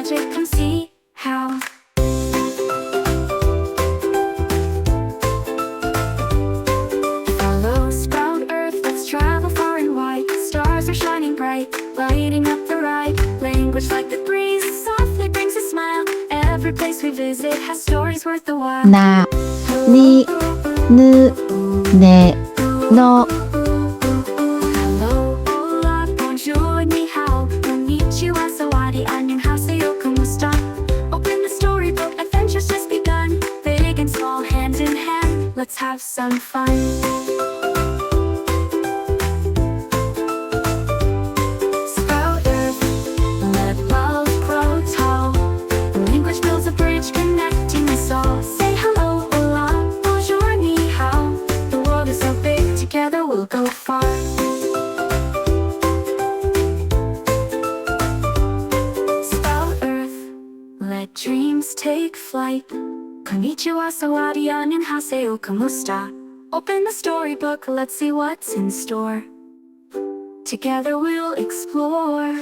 magic, come see how. Follow Sprout Earth, let's travel far and wide. Stars are shining bright, lighting up the ride. Language like the breeze, softly brings a smile. Every place we visit has stories worth the while. なにぬねの Hello, hola, bonjour, ni hao. Konnichiwa, sawadi, annyeonghaseyo, kumusta? Open the storybook, adventure's just begun. Big and small, hand in hand, let's have some fun. Sprout Earth, let love grow tall. Language builds a bridge connecting us all. Say hello, hola, bonjour, ni hao. The world is so big, together we'll go far. Sprout Earth, let dreams take flight. Konnichiwa, sawadi, annyeonghaseyo, kumusta? Open the storybook, let's see what's in store. Together we'll explore.